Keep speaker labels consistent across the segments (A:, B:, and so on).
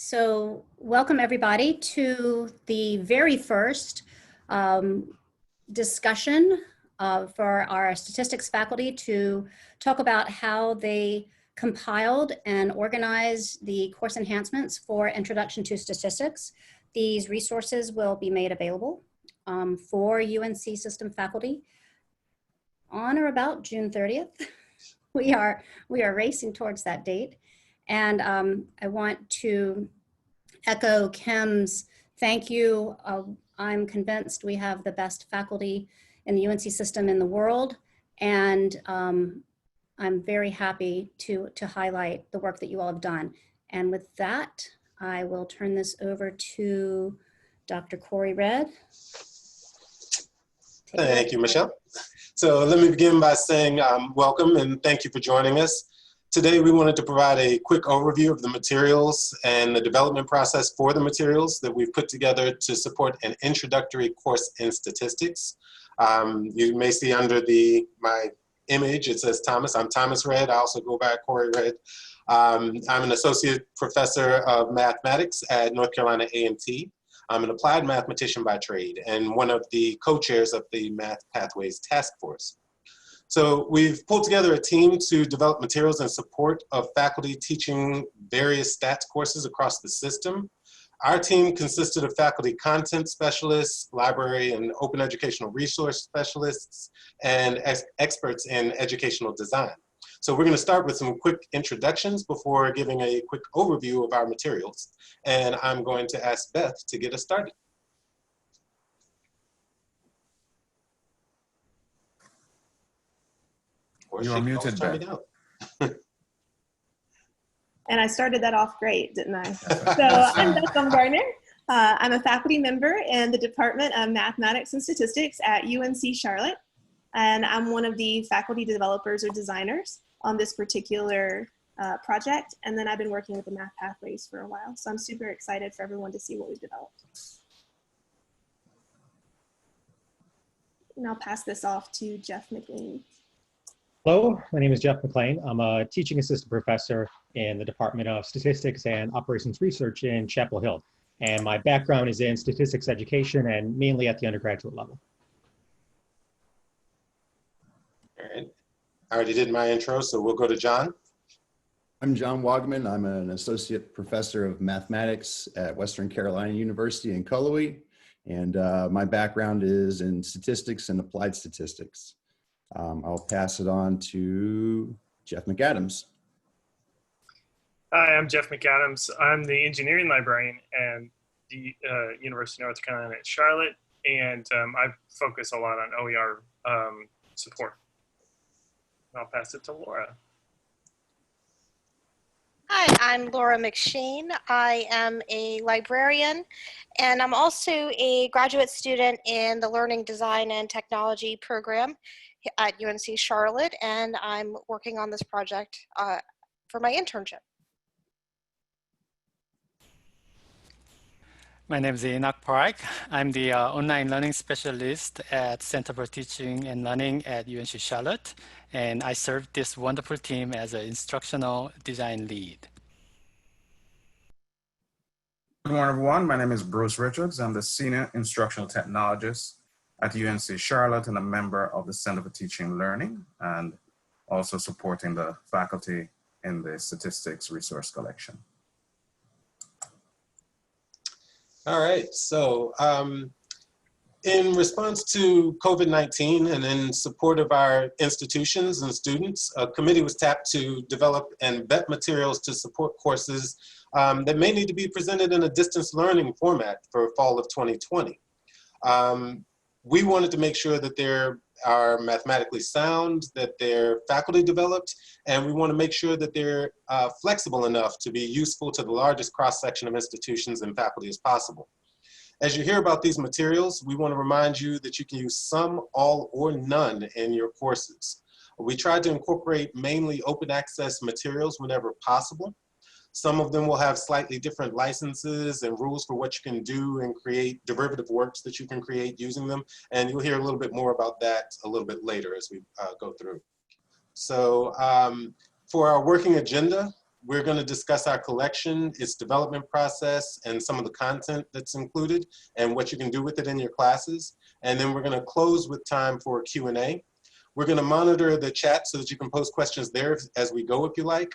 A: So welcome everybody to the very first discussion for our statistics faculty to talk about how they compiled and organized the course enhancements for Introduction to Statistics. These resources will be made available for UNC system faculty on or about June 30th. We are racing towards that date. And I want to echo Kim's thank you. I'm convinced we have the best faculty in the UNC system in the world. And I'm very happy to highlight the work that you all have done. And with that, I will turn this over to Dr. Corey Redd.
B: Thank you, Michelle. So let me begin by saying welcome and thank you for joining us. Today we wanted to provide a quick overview of the materials and the development process for the materials that we've put together to support an introductory course in statistics. You may see under my image, it says Thomas. I'm Thomas Redd. I also go by Corey Redd. I'm an associate professor of mathematics at North Carolina A&T. I'm an applied mathematician by trade and one of the co-chairs of the Math Pathways Task Force. So we've pulled together a team to develop materials in support of faculty teaching various stats courses across the system. Our team consisted of faculty content specialists, library and open educational resource specialists, and experts in educational design. So we're going to start with some quick introductions before giving a quick overview of our materials. And I'm going to ask Beth to get us started.
C: You are muted, Beth.
D: And I started that off great, didn't I? So I'm Beth Baumgartner. I'm a faculty member in the Department of Mathematics and Statistics at UNC Charlotte. And I'm one of the faculty developers or designers on this particular project. And then I've been working with the Math Pathways for a while. So I'm super excited for everyone to see what we've developed. And I'll pass this off to Jeff McLean.
E: Hello, my name is Jeff McLean. I'm a teaching assistant professor in the Department of Statistics and Operations Research in Chapel Hill. And my background is in statistics education and mainly at the undergraduate level.
B: All right. I already did my intro, so we'll go to John.
F: I'm John Wagman. I'm an associate professor of mathematics at Western Carolina University in Cullowhee. And my background is in statistics and applied statistics. I'll pass it on to Jeff McAdams.
G: Hi, I'm Jeff McAdams. I'm the engineering librarian at the University of North Carolina at Charlotte, and I focus a lot on OER support. I'll pass it to Laura.
H: Hi, I'm Laura McShane. I am a librarian, and I'm also a graduate student in the Learning Design and Technology program at UNC Charlotte, and I'm working on this project for my internship.
I: My name is Enoch Park. I'm the online learning specialist at Center for Teaching and Learning at UNC Charlotte, and I serve this wonderful team as an instructional design lead.
C: Good morning, everyone. My name is Bruce Richards. I'm the senior instructional technologist at UNC Charlotte and a member of the Center for Teaching and Learning, and also supporting the faculty in the statistics resource collection.
B: All right, so in response to COVID-19 and in support of our institutions and students, a committee was tapped to develop and vet materials to support courses that may need to be presented in a distance learning format for fall of 2020. We wanted to make sure that they are mathematically sound, that they're faculty developed, and we want to make sure that they're flexible enough to be useful to the largest cross-section of institutions and faculty as possible. As you hear about these materials, we want to remind you that you can use some, all, or none in your courses. We tried to incorporate mainly open access materials whenever possible. Some of them will have slightly different licenses and rules for what you can do and create derivative works that you can create using them. And you'll hear a little bit more about that a little bit later as we go through. So for our working agenda, we're going to discuss our collection, its development process, and some of the content that's included, and what you can do with it in your classes. And then we're going to close with time for Q&A. We're going to monitor the chat so that you can post questions there as we go if you like.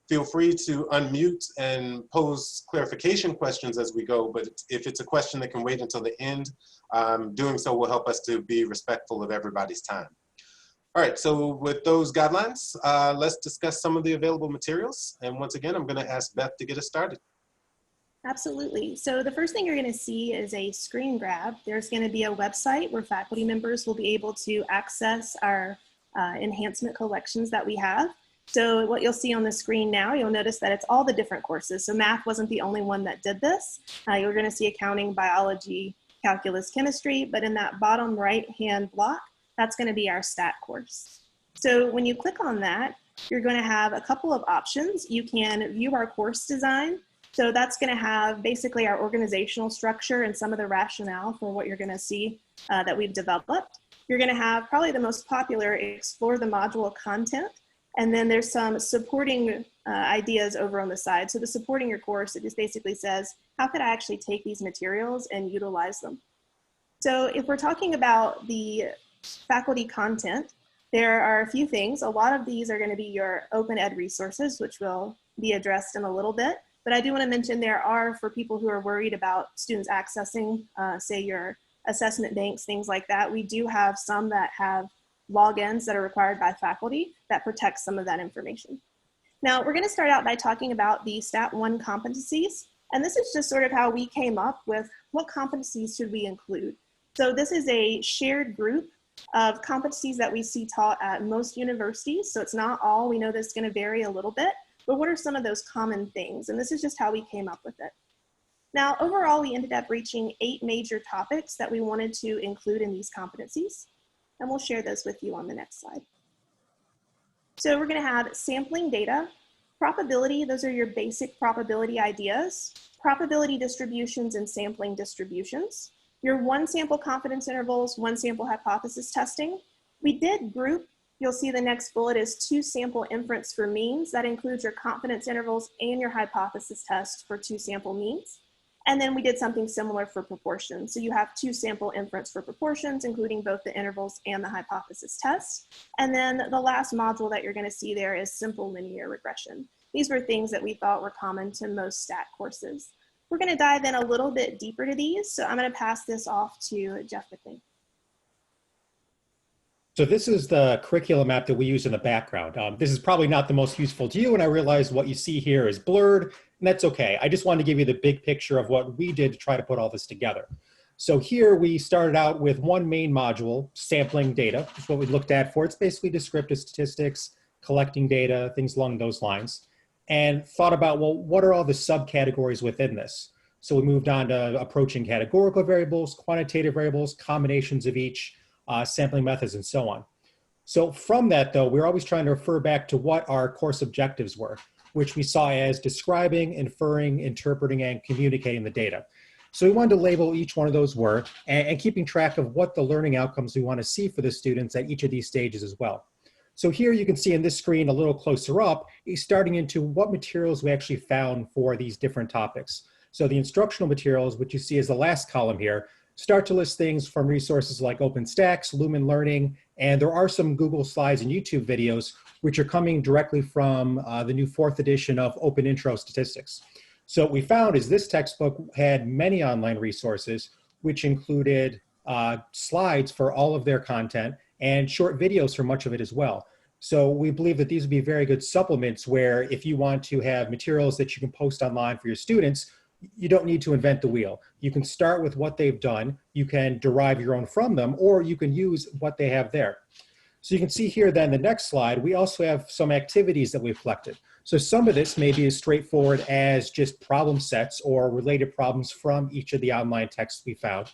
B: Feel free to unmute and pose clarification questions as we go, but if it's a question that can wait until the end, doing so will help us to be respectful of everybody's time. All right, so with those guidelines, let's discuss some of the available materials. And once again, I'm going to ask Beth to get us started.
D: Absolutely. So the first thing you're going to see is a screen grab. There's going to be a website where faculty members will be able to access our enhancement collections that we have. So what you'll see on the screen now, you'll notice that it's all the different courses. So math wasn't the only one that did this. You're going to see accounting, biology, calculus, chemistry, but in that bottom right-hand block, that's going to be our stat course. So when you click on that, you're going to have a couple of options. You can view our course design. So that's going to have basically our organizational structure and some of the rationale for what you're going to see that we've developed. You're going to have probably the most popular, explore the module content. And then there's some supporting ideas over on the side. So the supporting your course, it just basically says, how could I actually take these materials and utilize them? So if we're talking about the faculty content, there are a few things. A lot of these are going to be your open ed resources, which will be addressed in a little bit. But I do want to mention there are, for people who are worried about students accessing, say your assessment banks, things like that, we do have some that have logins that are required by faculty that protect some of that information. Now, we're going to start out by talking about the Stat 1 competencies. And this is just sort of how we came up with what competencies should we include. So this is a shared group of competencies that we see taught at most universities. So it's not all, we know this is going to vary a little bit, but what are some of those common things? And this is just how we came up with it. Now, overall, we ended up reaching 8 major topics that we wanted to include in these competencies. And we'll share those with you on the next slide. So we're going to have sampling data, probability, those are your basic probability ideas, probability distributions and sampling distributions, your 1 sample confidence intervals, 1 sample hypothesis testing. We did group, you'll see the next bullet is 2 sample inference for means. That includes your confidence intervals and your hypothesis test for 2 sample means. And then we did something similar for proportions. So you have 2 sample inference for proportions, including both the intervals and the hypothesis test. And then the last module that you're going to see there is simple linear regression. These were things that we thought were common to most stat courses. We're going to dive in a little bit deeper to these. So I'm going to pass this off to Jeff McLean.
E: So this is the curriculum map that we use in the background. This is probably not the most useful to you, and I realize what you see here is blurred, and that's okay. I just wanted to give you the big picture of what we did to try to put all this together. So here we started out with 1 main module, sampling data. That's what we looked at for. It's basically descriptive statistics, collecting data, things along those lines, and thought about, well, what are all the subcategories within this? So we moved on to approaching categorical variables, quantitative variables, combinations of each, sampling methods, and so on. So from that, though, we're always trying to refer back to what our course objectives were, which we saw as describing, inferring, interpreting, and communicating the data. So we wanted to label each one of those were, and keeping track of what the learning outcomes we want to see for the students at each of these stages as well. So here you can see in this screen a little closer up, starting into what materials we actually found for these different topics. So the instructional materials, which you see as the last column here, start to list things from resources like OpenStax, Lumen Learning, and there are some Google Slides and YouTube videos which are coming directly from the new 4th edition of Open Intro Statistics. So what we found is this textbook had many online resources which included slides for all of their content and short videos for much of it as well. So we believe that these would be very good supplements where if you want to have materials that you can post online for your students, you don't need to invent the wheel. You can start with what they've done, you can derive your own from them, or you can use what they have there. So you can see here then the next slide, we also have some activities that we've collected. So some of this may be as straightforward as just problem sets or related problems from each of the online texts we found.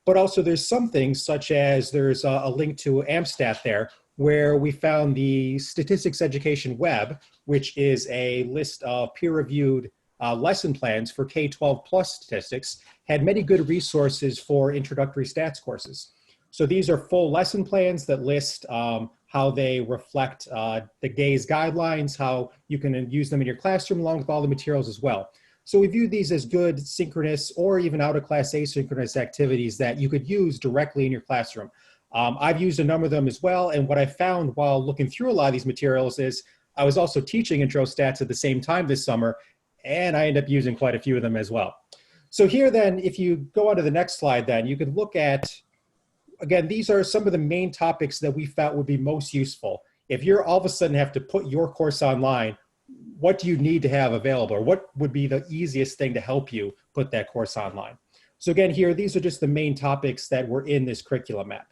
E: But also there's some things such as there's a link to AMSTAT there where we found the Statistics Education Web, which is a list of peer-reviewed lesson plans for K-12 plus statistics, had many good resources for introductory stats courses. So these are full lesson plans that list how how they reflect the GAZE guidelines, how you can use them in your classroom along with all the materials as well. So we view these as good synchronous or even out of class asynchronous activities that you could use directly in your classroom. I've used a number of them as well, and what I found while looking through a lot of these materials is I was also teaching intro stats at the same time this summer, and I ended up using quite a few of them as well. So here then, if you go on to the next slide then, you could look at, again, these are some of the main topics that we felt would be most useful. If you're all of a sudden have to put your course online, what do you need to have available, or what would be the easiest thing to help you put that course online? So again, here, these are just the main topics that were in this curriculum map.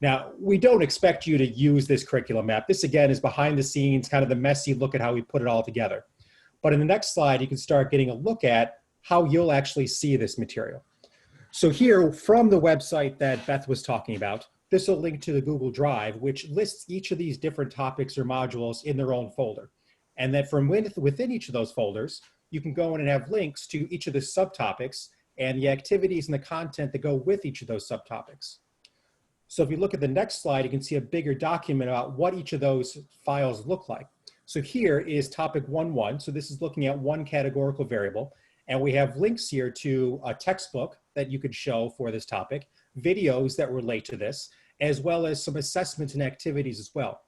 E: Now, we don't expect you to use this curriculum map. This, again, is behind the scenes, kind of the messy look at how we put it all together. But in the next slide, you can start getting a look at how you'll actually see this material. So here, from the website that Beth was talking about, this will link to the Google Drive, which lists each of these different topics or modules in their own folder. And then from within each of those folders, you can go in and have links to each of the subtopics and the activities and the content that go with each of those subtopics. So if you look at the next slide, you can see a bigger document about what each of those files look like. So here is topic 1.1. So this is looking at one categorical variable. And we have links here to a textbook that you could show for this topic, videos that relate to this, as well as some assessments and activities as well.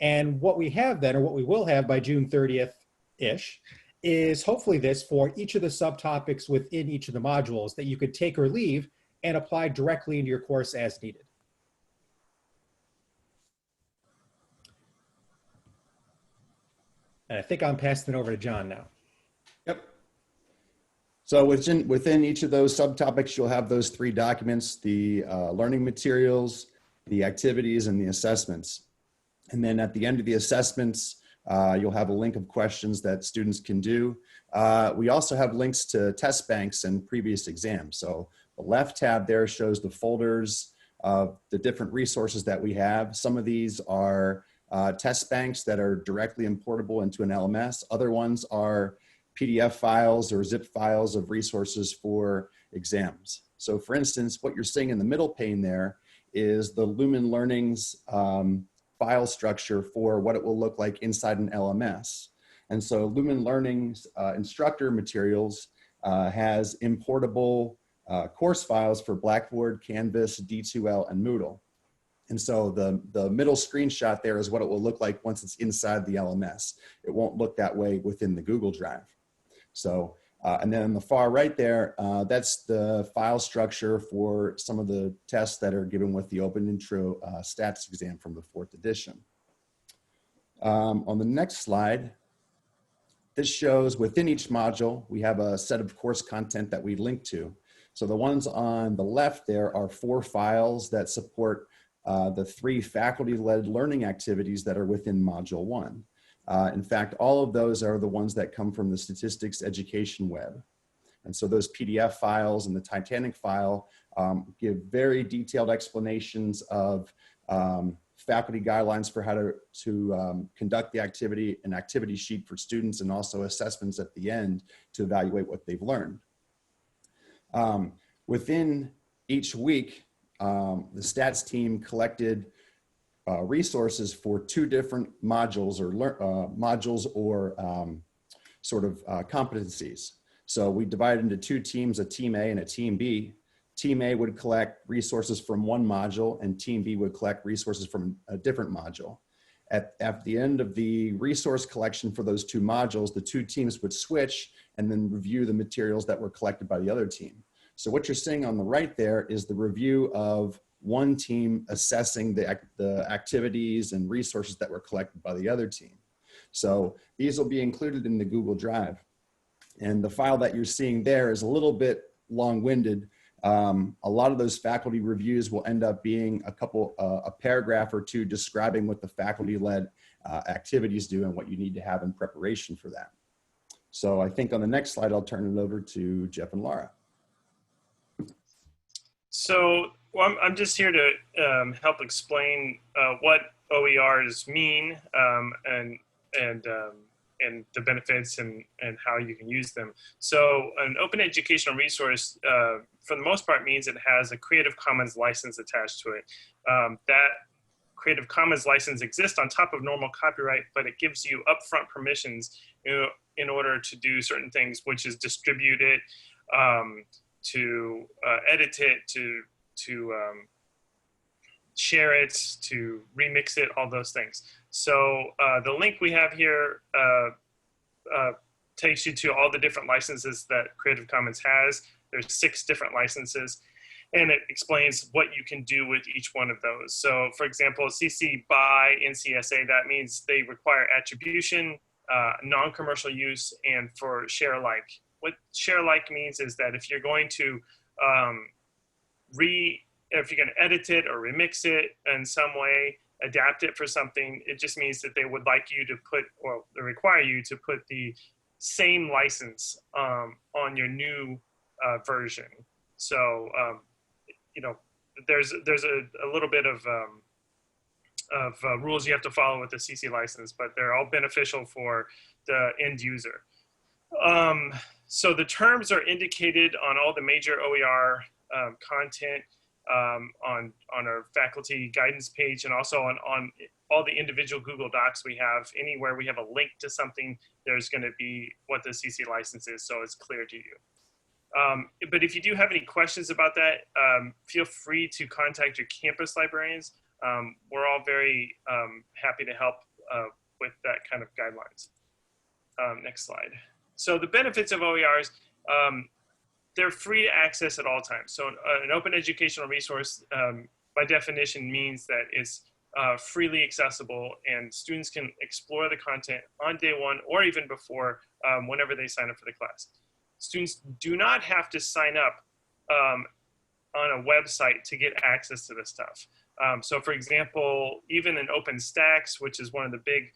E: And what we have then, or what we will have by June 30th-ish, is hopefully this for each of the subtopics within each of the modules that you could take or leave and apply directly into your course as needed. And I think I'm passing it over to John now.
F: Yep. So within each of those subtopics, you'll have those three documents, the learning materials, the activities, and the assessments. And then at the end of the assessments, you'll have a link of questions that students can do. We also have links to test banks and previous exams. So the left tab there shows the folders of the different resources that we have. Some of these are test banks that are directly importable into an LMS. Other ones are PDF files or zip files of resources for exams. So for instance, what you're seeing in the middle pane there is the Lumen Learning's file structure for what it will look like inside an LMS. And so Lumen Learning's instructor materials has importable course files for Blackboard, Canvas, D2L, and Moodle. And so the middle screenshot there is what it will look like once it's inside the LMS. It won't look that way within the Google Drive. So, and then on the far right there, that's the file structure for some of the tests that are given with the Open Intro Stats exam from the 4th edition. On the next slide, this shows within each module, we have a set of course content that we link to. So the ones on the left there are 4 files that support the 3 faculty-led learning activities that are within Module 1. In fact, all of those are the ones that come from the Statistics Education web. And so those PDF files and the Titanic file give very detailed explanations of faculty guidelines for how to conduct the activity, an activity sheet for students, and also assessments at the end to evaluate what they've learned. Within each week, the stats team collected resources for 2 different modules or sort of competencies. So we divided into 2 teams, a team A and a team B. Team A would collect resources from one module and team B would collect resources from a different module. At the end of the resource collection for those 2 modules, the 2 teams would switch and then review the materials that were collected by the other team. So what you're seeing on the right there is the review of one team assessing the activities and resources that were collected by the other team. So these will be included in the Google Drive. And the file that you're seeing there is a little bit long-winded. A lot of those faculty reviews will end up being a paragraph or 2 describing what the faculty-led activities do and what you need to have in preparation for that. So I think on the next slide, I'll turn it over to Jeff and Laura. So
G: well, I'm just here to help explain what OERs mean and the benefits and how you can use them. So an open educational resource, for the most part, means it has a Creative Commons license attached to it. That Creative Commons license exists on top of normal copyright, but it gives you upfront permissions in order to do certain things, which is distribute it, to edit it, to share it, to remix it, all those things. So the link we have here takes you to all the different licenses that Creative Commons has. There's 6 different licenses, and it explains what you can do with each one of those. So for example, CC BY NCSA, that means they require attribution, non-commercial use, and for share alike. What share alike means is that if you're going to if you're going to edit it or remix it in some way, adapt it for something, it just means that they would like you to put, or they require you to put the same license on your new version. So, you know, there's a little bit of rules you have to follow with the CC license, but they're all beneficial for the end user. So the terms are indicated on all the major OER content on our faculty guidance page, and also on all the individual Google Docs we have. Anywhere we have a link to something, there's going to be what the CC license is, so it's clear to you. But if you do have any questions about that, feel free to contact your campus librarians. We're all very happy to help with that kind of guidelines. Next slide. So the benefits of OERs, they're free to access at all times. So an open educational resource, by definition, means that it's freely accessible, and students can explore the content on day one or even before, whenever they sign up for the class. Students do not have to sign up on a website to get access to this stuff. So for example, even in OpenStax, which is one of the big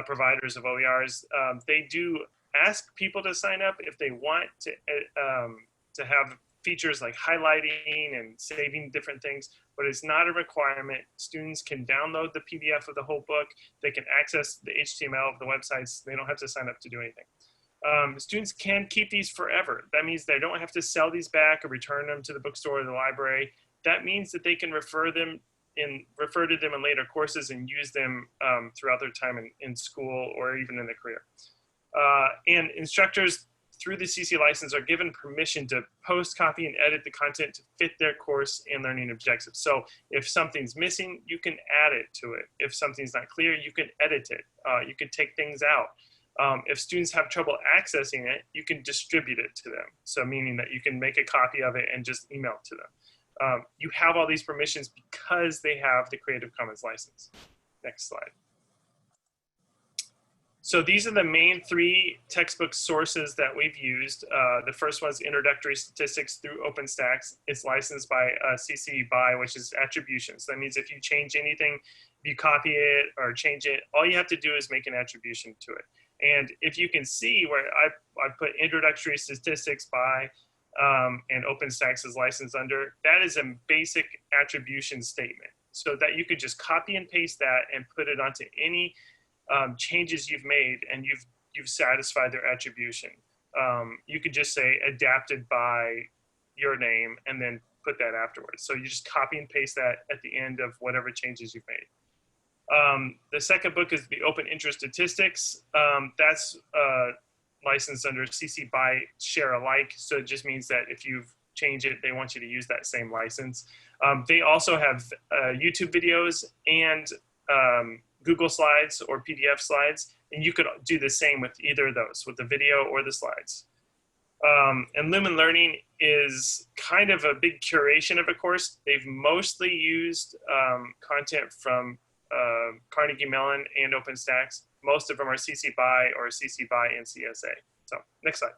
G: providers of OERs, they do ask people to sign up if they want to have features like highlighting and saving different things, but it's not a requirement. Students can download the PDF of the whole book. They can access the HTML of the websites. They don't have to sign up to do anything. Students can keep these forever. That means they don't have to sell these back or return them to the bookstore or the library. That means that they can refer to them in later courses and use them throughout their time in school or even in their career. And instructors through the CC license are given permission to post, copy, and edit the content to fit their course and learning objectives. So if something's missing, you can add it to it. If something's not clear, you can edit it. You can take things out. If students have trouble accessing it, you can distribute it to them. So meaning that you can make a copy of it and just email it to them. You have all these permissions because they have the Creative Commons license. Next slide. So these are the main 3 textbook sources that we've used. The first one is Introductory Statistics through OpenStax. It's licensed by CC BY, which is attribution. So that means if you change anything, if you copy it or change it, all you have to do is make an attribution to it. And if you can see where I put Introductory Statistics by and OpenStax is licensed under, that is a basic attribution statement. So that you could just copy and paste that and put it onto any changes you've made, and you've satisfied their attribution. You could just say adapted by your name and then put that afterwards. So you just copy and paste that at the end of whatever changes you've made. The second book is the Open Interest Statistics. That's licensed under CC BY Share Alike. So it just means that if you've changed it, they want you to use that same license. They also have YouTube videos and Google Slides or PDF slides, and you could do the same with either of those, with the video or the slides. And Lumen Learning is kind of a big curation of a course. They've mostly used content from Carnegie Mellon and OpenStax. Most of them are CC BY or CC BY NCSA. So next slide.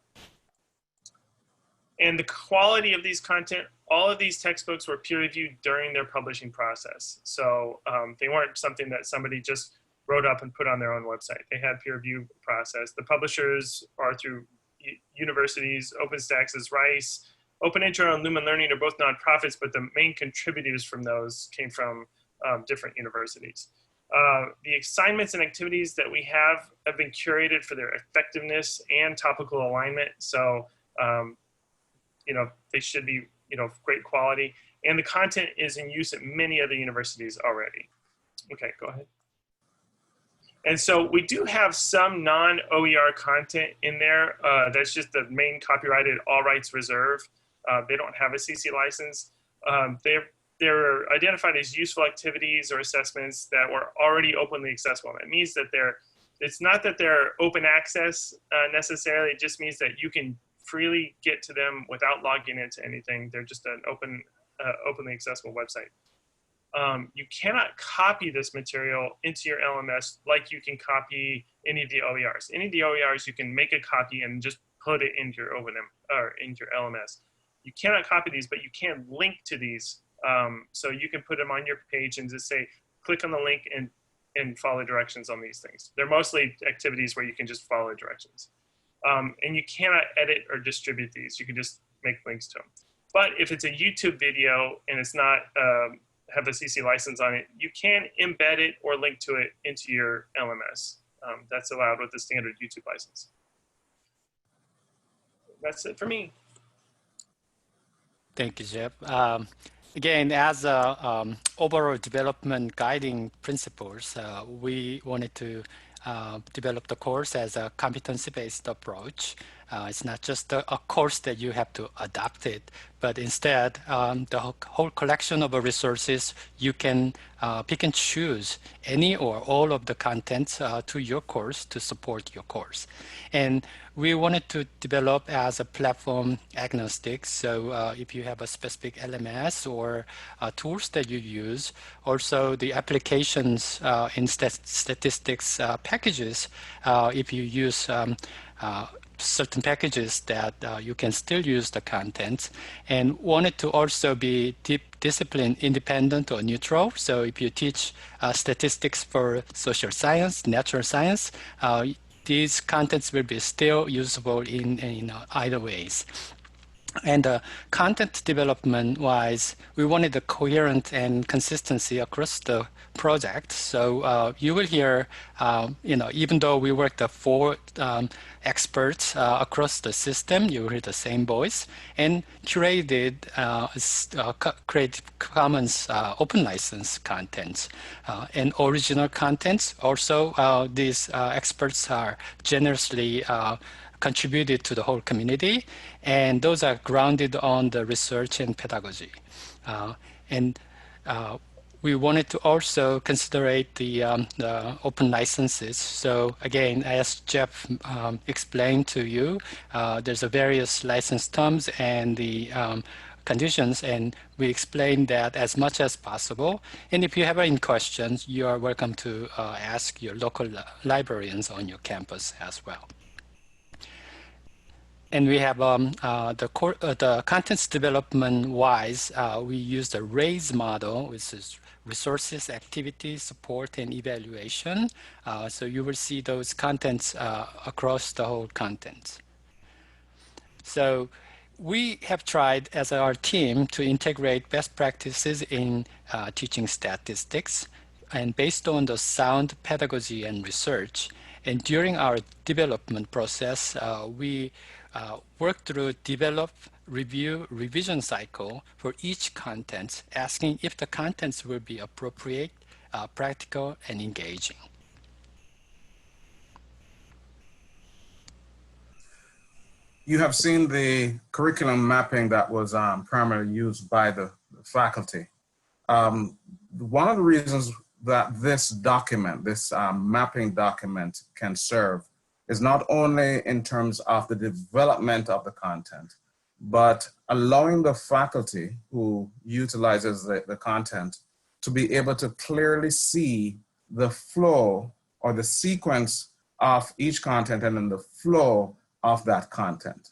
G: And the quality of these content, all of these textbooks were peer reviewed during their publishing process. So they weren't something that somebody just wrote up and put on their own website. They had peer review process. The publishers are through universities. OpenStax is Rice. Open Intro and Lumen Learning are both nonprofits, but the main contributors from those came from different universities. The assignments and activities that we have been curated for their effectiveness and topical alignment. So you know, they should be, you know, great quality. And the content is in use at many other universities already. Okay, go ahead. And so we do have some non-OER content in there. That's just the main copyrighted, all rights reserved. They don't have a CC license. They're identified as useful activities or assessments that were already openly accessible. That means that it's not that they're open access necessarily. It just means that you can freely get to them without logging into anything. They're just an openly accessible website. You cannot copy this material into your LMS like you can copy any of the OERs. Any of the OERs, you can make a copy and just put it into your O&M or into your LMS. You cannot copy these, but you can link to these. So you can put them on your page and just say, click on the link and follow directions on these things. They're mostly activities where you can just follow directions. And you cannot edit or distribute these. You can just make links to them. But if it's a YouTube video and it's not have a CC license on it, you can embed it or link to it into your LMS. That's allowed with the standard YouTube license. That's it for me.
I: Thank you, Jeff. Again, as overall development guiding principles, we wanted to develop the course as a competency-based approach. It's not just a course that you have to adapt it, but instead the whole collection of resources, you can pick and choose any or all of the contents to your course to support your course. And we wanted to develop as a platform agnostic. So if you have a specific LMS or tools that you use, also the applications in statistics packages, if you use certain packages that you can still use the content, and wanted to also be discipline independent or neutral. So if you teach statistics for social science, natural science, these contents will be still usable in either ways. And content development wise, we wanted a coherent and consistency across the project. So you will hear, even though we worked the 4 experts across the system, you will hear the same voice, and curated Creative Commons open license contents and original contents. Also, these experts are generously contributed to the whole community, and those are grounded on the research and pedagogy. We wanted to also considerate the open licenses. So again, as Jeff explained to you, there's a various license terms and the conditions, and we explained that as much as possible. And if you have any questions, you are welcome to ask your local librarians on your campus as well. And we have the contents development wise, we use the RAISE model, which is resources, activities, support, and evaluation. So you will see those contents across the whole content. So we have tried as our team to integrate best practices in teaching statistics, and based on the sound pedagogy and research. And during our development process, we work through develop, review, revision cycle for each content, asking if the contents will be appropriate, practical, and engaging.
C: You have seen the curriculum mapping that was primarily used by the faculty. One of the reasons that this document, this mapping document can serve is not only in terms of the development of the content, but allowing the faculty who utilizes the content to be able to clearly see the flow or the sequence of each content and then the flow of that content.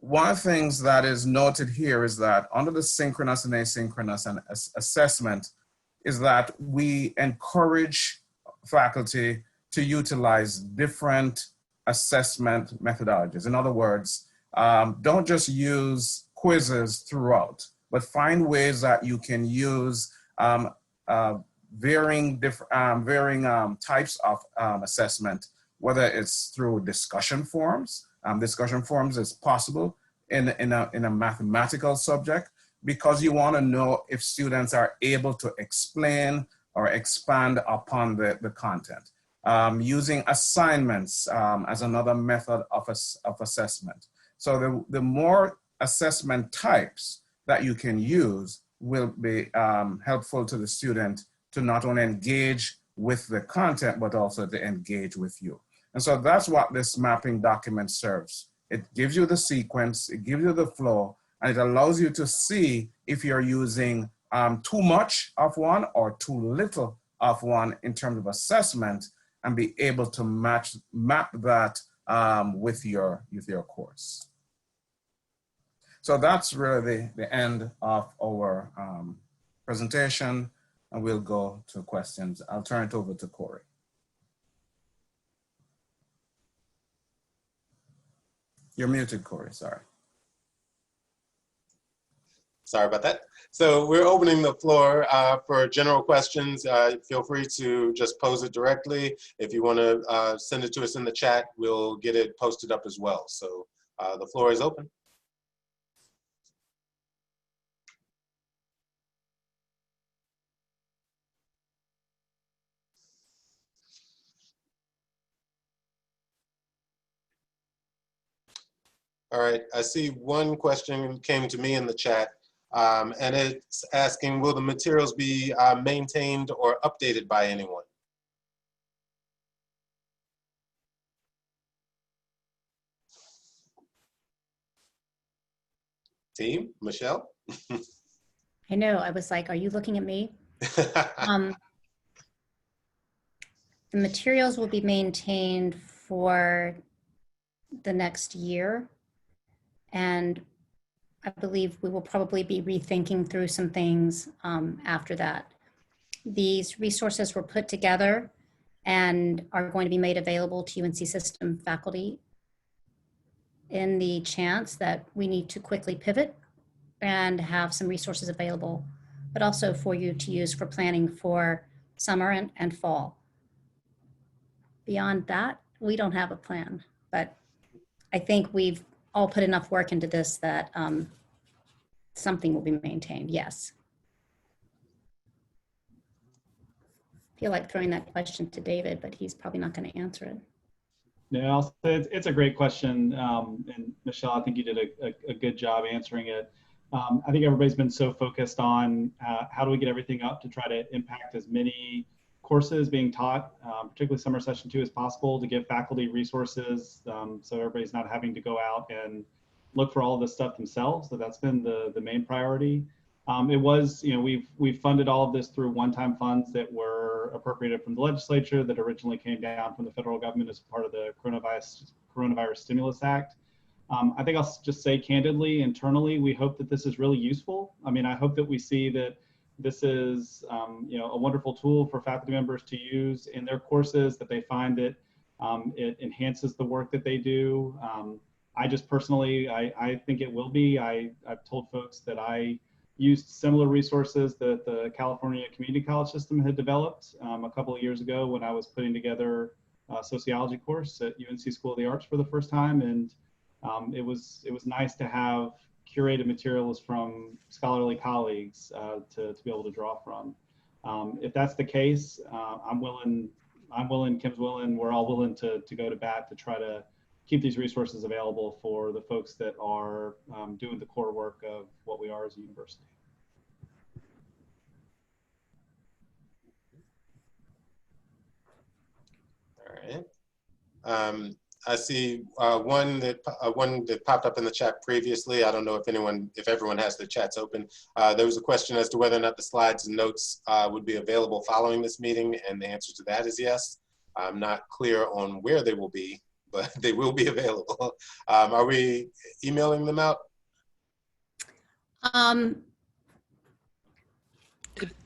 C: One of the things that is noted here is that under the synchronous and asynchronous and assessment is that we encourage faculty to utilize different assessment methodologies. In other words, don't just use quizzes throughout, but find ways that you can use varying types of assessment, whether it's through discussion forums. Discussion forums is possible in a mathematical subject, because you want to know if students are able to explain or expand upon the content. Using assignments as another method of assessment. So the more assessment types that you can use will be helpful to the student to not only engage with the content, but also to engage with you. And so that's what this mapping document serves. It gives you the sequence, it gives you the flow, and it allows you to see if you're using too much of one or too little of one in terms of assessment, and be able to map that with your course. So that's really the end of our presentation, and we'll go to questions. I'll turn it over to Corey. You're muted, Corey, sorry.
B: Sorry about that. So we're opening the floor for general questions. Feel free to just pose it directly. If you want to send it to us in the chat, we'll get it posted up as well. So the floor is open. All right, I see one question came to me in the chat. And it's asking, will the materials be maintained or updated by anyone? Team, Michelle?
A: I know, I was like, are you looking at me? The materials will be maintained for the next year. And I believe we will probably be rethinking through some things after that. These resources were put together and are going to be made available to UNC system faculty in the chance that we need to quickly pivot and have some resources available, but also for you to use for planning for summer and fall. Beyond that, we don't have a plan, but I think we've all put enough work into this that something will be maintained, yes. I feel like throwing that question to David, but he's probably not going to answer it.
J: No, it's a great question. And Michelle, I think you did a good job answering it. I think everybody's been so focused on how do we get everything up to try to impact as many courses being taught, particularly summer session 2 as possible, to give faculty resources so everybody's not having to go out and look for all of this stuff themselves. So that's been the main priority. It was, you know, we've funded all of this through one-time funds that were appropriated from the legislature that originally came down from the federal government as part of the Coronavirus Stimulus Act. I think I'll just say candidly, internally, we hope that this is really useful. I mean, I hope that we see that this is, you know, a wonderful tool for faculty members to use in their courses, that they find that it enhances the work that they do. I just personally, I think it will be. I've told folks that I used similar resources that the California Community College system had developed a couple of years ago when I was putting together a sociology course at UNC School of the Arts for the first time. And it was nice to have curated materials from scholarly colleagues to be able to draw from. If that's the case, I'm willing, Kim's willing, we're all willing to go to bat to try to keep these resources available for the folks that are doing the core work of what we are as a university.
B: All right. I see one that popped up in the chat previously. I don't know if everyone has their chats open. There was a question as to whether or not the slides and notes would be available following this meeting, and the answer to that is yes. I'm not clear on where they will be, but they will be available. Are we emailing them out?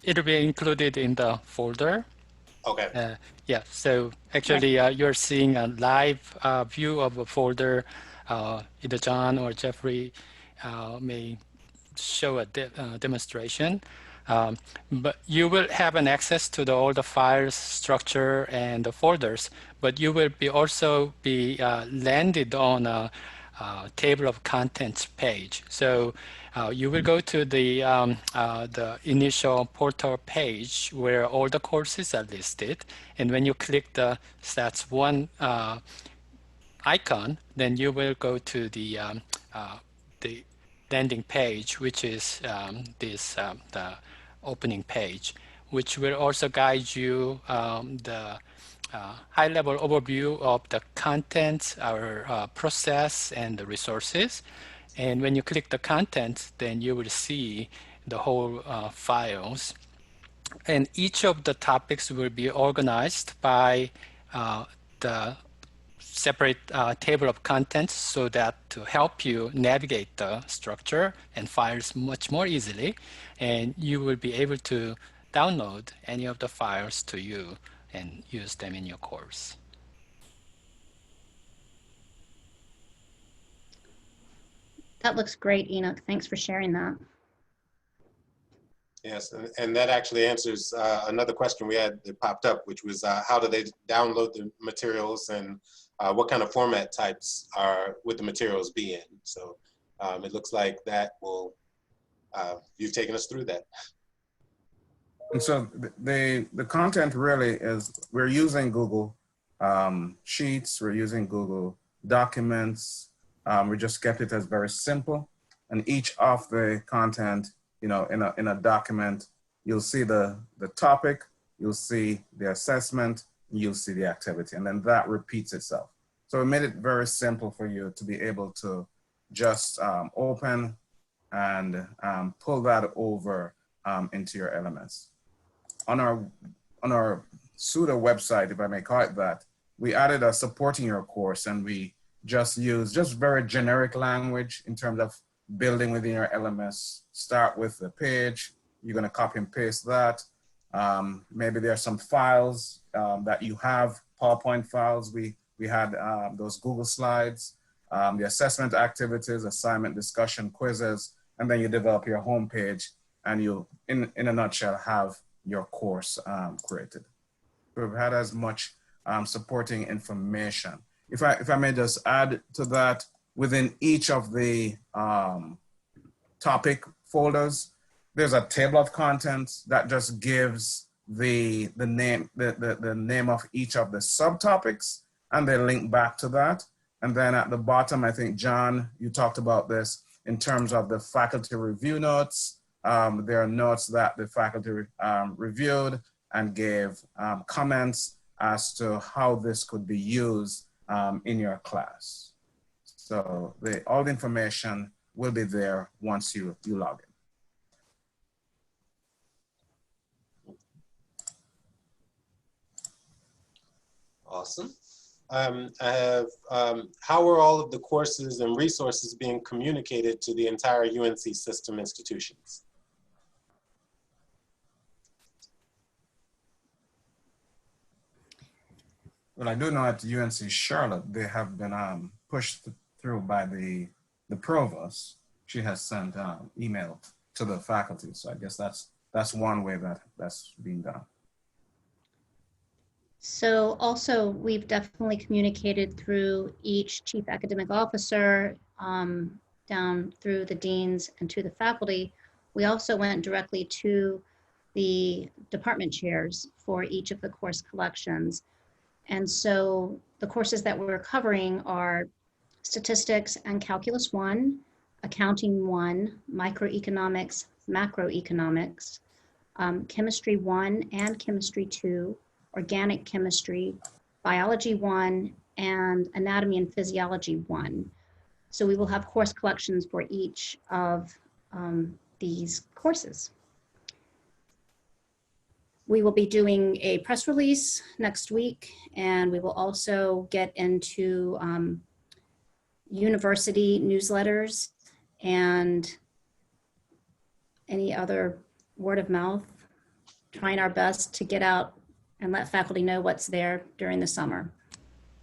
I: It'll be included in the folder.
B: Okay.
I: Yeah, so actually you're seeing a live view of a folder. Either John or Jeffrey may show a demonstration. But you will have an access to all the files, structure, and the folders, but you will also be landed on a table of contents page. So you will go to the initial portal page where all the courses are listed. And when you click the Stats 1 icon, then you will go to the landing page, which is the opening page, which will also guide you the high-level overview of the contents, our process, and the resources. And when you click the content, then you will see the whole files. And each of the topics will be organized by the separate table of contents, so that to help you navigate the structure and files much more easily. And you will be able to download any of the files to you and use them in your course.
A: That looks great, Enoch. Thanks for sharing that.
B: Yes, and that actually answers another question we had that popped up, which was how do they download the materials, and what kind of format types would the materials be in? So it looks like that will, you've taken us through that.
C: And so the content really is, we're using Google Sheets, we're using Google Documents. We just kept it as very simple, and each of the content, you know, in a document, you'll see the topic, you'll see the assessment, you'll see the activity, and then that repeats itself. So we made it very simple for you to be able to just open and pull that over into your LMS. On our pseudo website, if I may call it that, we added a supporting your course, and we just use very generic language in terms of building within your LMS. Start with the page, you're going to copy and paste that. Maybe there are some files that you have, PowerPoint files. We had those Google Slides, the assessment activities, assignment, discussion, quizzes, and then you develop your homepage, and you, in a nutshell, have your course created. We've had as much supporting information. If I may just add to that, within each of the topic folders, there's a table of contents that just gives the name of each of the subtopics, and they link back to that. And then at the bottom, I think, John, you talked about this in terms of the faculty review notes. There are notes that the faculty reviewed and gave comments as to how this could be used in your class. So all the information will be there once you log in.
B: Awesome. I have, how are all of the courses and resources being communicated to the entire UNC system institutions?
C: Well, I do know at UNC Charlotte, they have been pushed through by the provost. She has sent email to the faculty. So I guess that's one way that's being done.
A: So also, we've definitely communicated through each chief academic officer, down through the deans and to the faculty. We also went directly to the department chairs for each of the course collections. And so the courses that we're covering are Statistics and Calculus 1, Accounting 1, Microeconomics, Macroeconomics, Chemistry 1 and Chemistry 2, Organic Chemistry, Biology 1, and Anatomy and Physiology 1. So we will have course collections for each of these courses. We will be doing a press release next week, and we will also get into university newsletters and any other word of mouth, trying our best to get out and let faculty know what's there during the summer.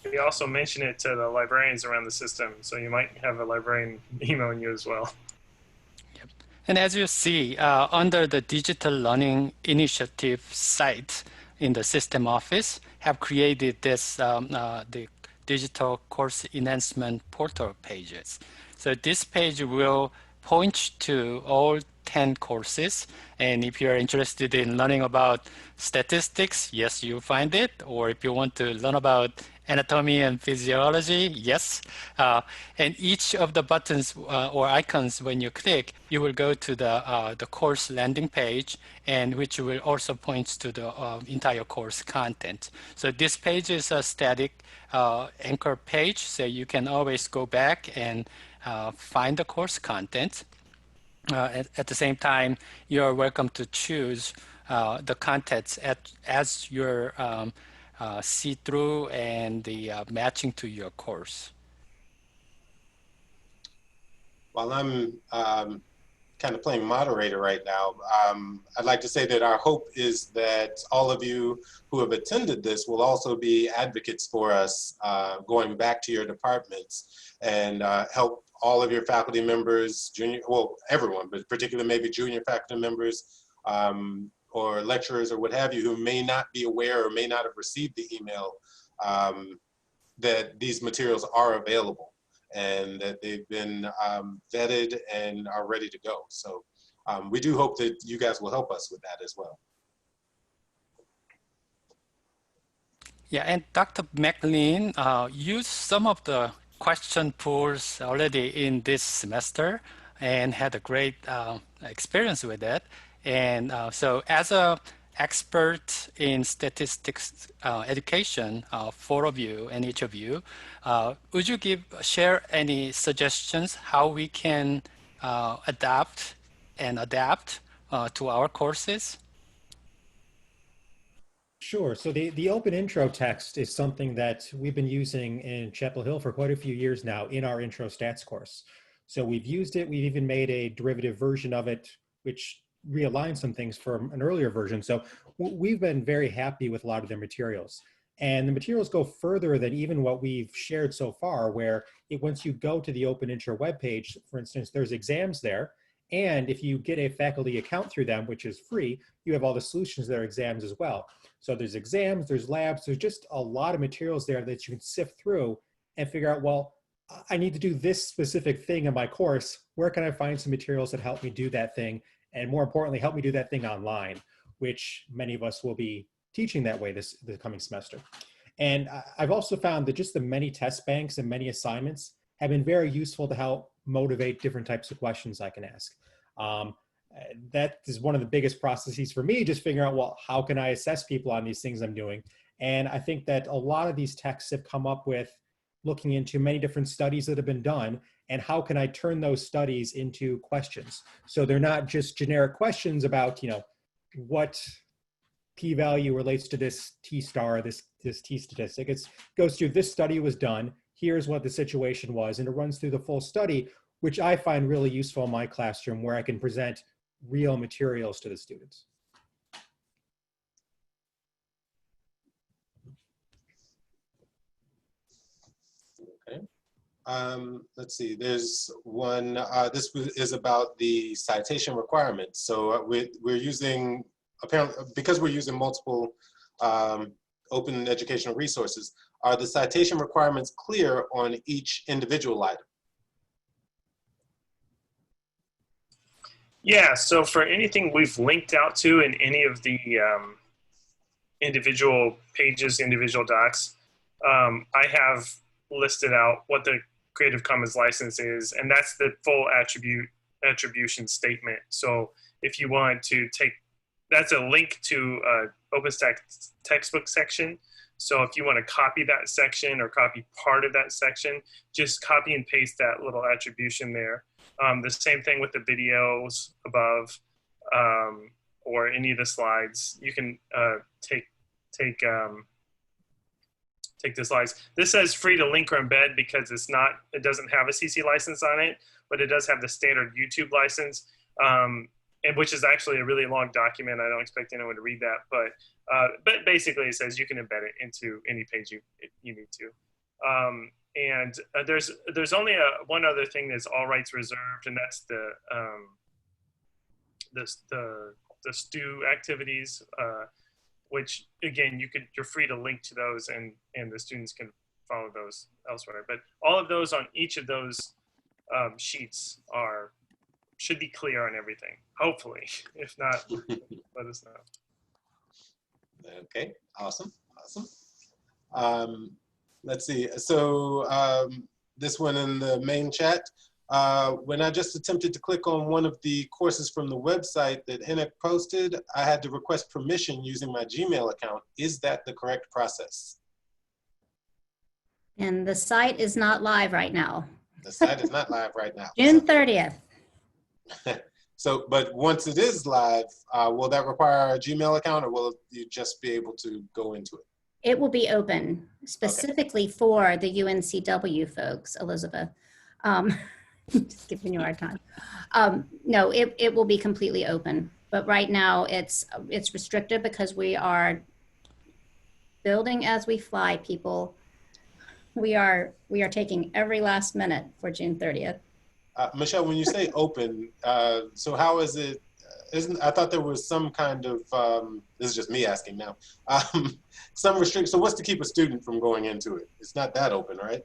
G: We also mention it to the librarians around the system, so you might have a librarian emailing you as well.
I: Yep. And as you see, under the Digital Learning Initiative site in the system office, have created this the digital course enhancement portal pages. So this page will points to all 10 courses. And if you're interested in learning about statistics, yes, you'll find it. Or if you want to learn about anatomy and physiology, yes. And each of the buttons or icons, when you click, you will go to the course landing page, and which will also point to the entire course content. So this page is a static anchor page, so you can always go back and find the course content. At the same time, you're welcome to choose the contents as your see-through and the matching to your course.
B: While I'm kind of playing moderator right now, I'd like to say that our hope is that all of you who have attended this will also be advocates for us going back to your departments and help all of your faculty members, well, everyone, but particularly maybe junior faculty members or lecturers or what have you, who may not be aware or may not have received the email that these materials are available and that they've been vetted and are ready to go. So we do hope that you guys will help us with that as well.
I: Yeah, and Dr. McLean used some of the question pools already in this semester and had a great experience with it. And so as a expert in statistics education, four of you and each of you, would you share any suggestions how we can adapt to our courses?
E: Sure. So the open intro text is something that we've been using in Chapel Hill for quite a few years now in our intro stats course. So we've used it. We've even made a derivative version of it, which realigns some things from an earlier version. So we've been very happy with a lot of their materials. And the materials go further than even what we've shared so far, where once you go to the open intro webpage, for instance, there's exams there. And if you get a faculty account through them, which is free, you have all the solutions to their exams as well. So there's exams, there's labs, there's just a lot of materials there that you can sift through and figure out, well, I need to do this specific thing in my course. Where can I find some materials that help me do that thing? And more importantly, help me do that thing online, which many of us will be teaching that way this coming semester. And I've also found that just the many test banks and many assignments have been very useful to help motivate different types of questions I can ask. That is one of the biggest processes for me, just figuring out, well, how can I assess people on these things I'm doing? And I think that a lot of these texts have come up with looking into many different studies that have been done, and how can I turn those studies into questions? So they're not just generic questions about, what p-value relates to this t-star, this t-statistic. It goes through, this study was done, here's what the situation was, and it runs through the full study, which I find really useful in my classroom, where I can present real materials to the students.
B: Okay. Let's see, there's one, this is about the citation requirements. So we're using, apparently, because we're using multiple open educational resources, are the citation requirements clear on each individual item?
G: Yeah, so for anything we've linked out to in any of the individual pages, individual docs, I have listed out what the Creative Commons license is, and that's the full attribution statement. So if you want to take, that's a link to OpenStax textbook section. So if you want to copy that section or copy part of that section, just copy and paste that little attribution there. The same thing with the videos above or any of the slides. You can take the slides. This says free to link or embed because it doesn't have a CC license on it, but it does have the standard YouTube license, and which is actually a really long document. I don't expect anyone to read that, but basically it says you can embed it into any page you need to. And there's only one other thing that's all rights reserved, and that's the STU activities, which again you're free to link to those, and the students can follow those elsewhere. But all of those on each of those sheets are should be clear on everything, hopefully. If not, let us know.
B: Okay, awesome, awesome. Let's see, so this one in the main chat, when I just attempted to click on one of the courses from the website that Hinek posted, I had to request permission using my Gmail account. Is that the correct process?
A: And the site is not live right now.
B: The site is not live right now.
A: June 30th.
B: So, but once it is live, will that require a Gmail account, or will you just be able to go into it?
A: It will be open specifically for the UNCW folks, Elizabeth. Just giving you our time. No, it will be completely open, but right now it's restricted because we are building as we fly, people. We are taking every last minute for June 30th.
B: Michelle, when you say open, so how is it? I thought there was some kind of, this is just me asking now, some restriction. So what's to keep a student from going into it? It's not that open, right?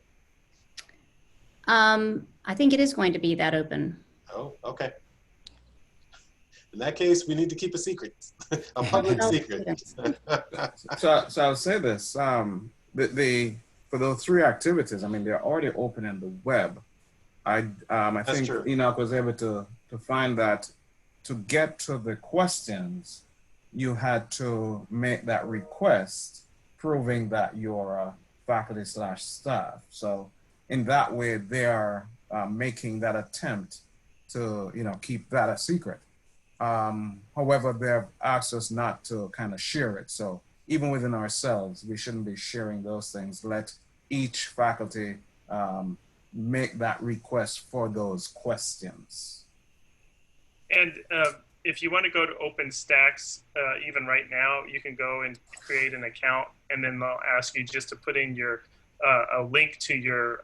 A: I think it is going to be that open.
B: Oh, okay. In that case, we need to keep a secret, a public secret.
C: So I'll say this, for those 3 activities, I mean, they're already open in the web. I think
B: true.
C: Enoch was able to find that to get to the questions, you had to make that request, proving that you're a faculty/staff. So in that way, they are making that attempt to, keep that a secret. However, they've asked us not to kind of share it. So even within ourselves, we shouldn't be sharing those things. Let each faculty make that request for those questions.
G: And if you want to go to OpenStax, even right now, you can go and create an account, and then they'll ask you just to put in your a link to your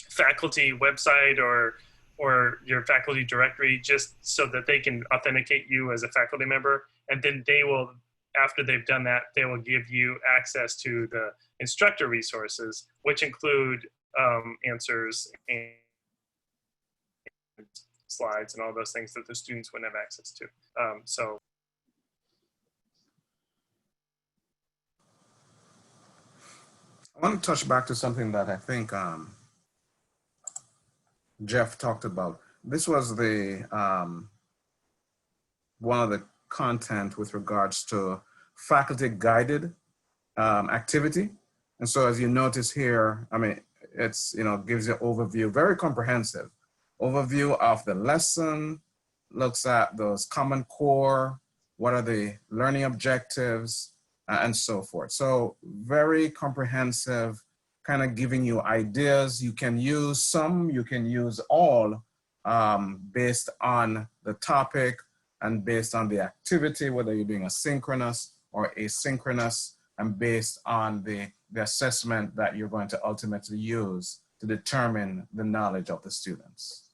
G: faculty website or your faculty directory, just so that they can authenticate you as a faculty member. And then they will, after they've done that, they will give you access to the instructor resources, which include answers and slides and all those things that the students wouldn't have access to. So
C: I want to touch back to something that I think Jeff talked about. This was the one of the content with regards to faculty guided activity. And so as you notice here, I mean, it's, gives you an overview, very comprehensive overview of the lesson, looks at those common core, what are the learning objectives, and so forth. So very comprehensive, kind of giving you ideas. You can use some, you can use all, based on the topic and based on the activity, whether you're doing asynchronous or asynchronous, and based on the assessment that you're going to ultimately use to determine the knowledge of the students.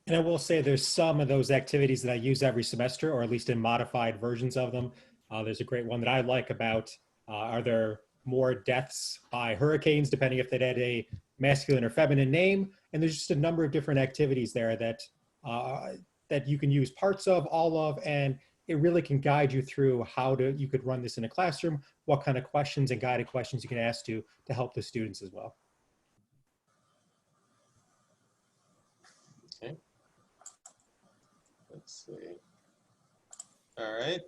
E: And I will say there's some of those activities that I use every semester, or at least in modified versions of them. There's a great one that I like about, are there more deaths by hurricanes, depending if they had a masculine or feminine name? And there's just a number of different activities there that, that you can use parts of, all of, and it really can guide you through how you could run this in a classroom, what kind of questions and guided questions you can ask to help the students as well.
B: Okay. Let's see. All right.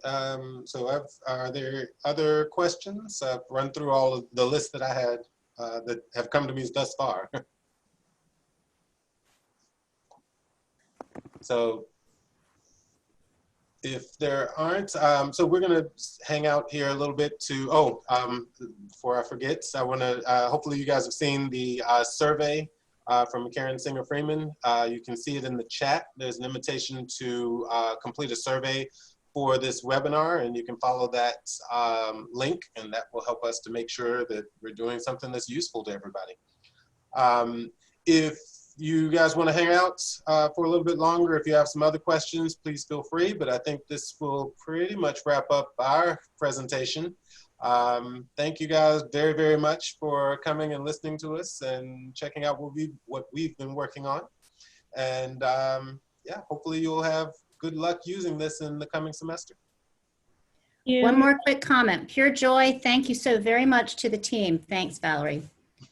B: So are there other questions? I've run through all of the list that I had that have come to me thus far. So if there aren't, so we're going to hang out here a little bit to, before I forget, I want to, hopefully you guys have seen the survey from Karen Singer Freeman. You can see it in the chat. There's an invitation to complete a survey for this webinar, and you can follow that link, and that will help us to make sure that we're doing something that's useful to everybody. If you guys want to hang out for a little bit longer, if you have some other questions, please feel free, but I think this will pretty much wrap up our presentation. Thank you guys very, very much for coming and listening to us and checking out what we've been working on. And yeah, hopefully you'll have good luck using this in the coming semester.
A: One more quick comment. Pure joy. Thank you so very much to the team. Thanks, Valerie.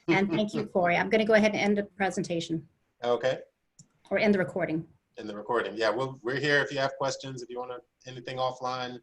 A: And thank you, Corey. I'm going to go ahead and end the presentation.
B: Okay.
A: Or end the recording.
B: In the recording. Yeah, we're here if you have questions, if you want anything offline,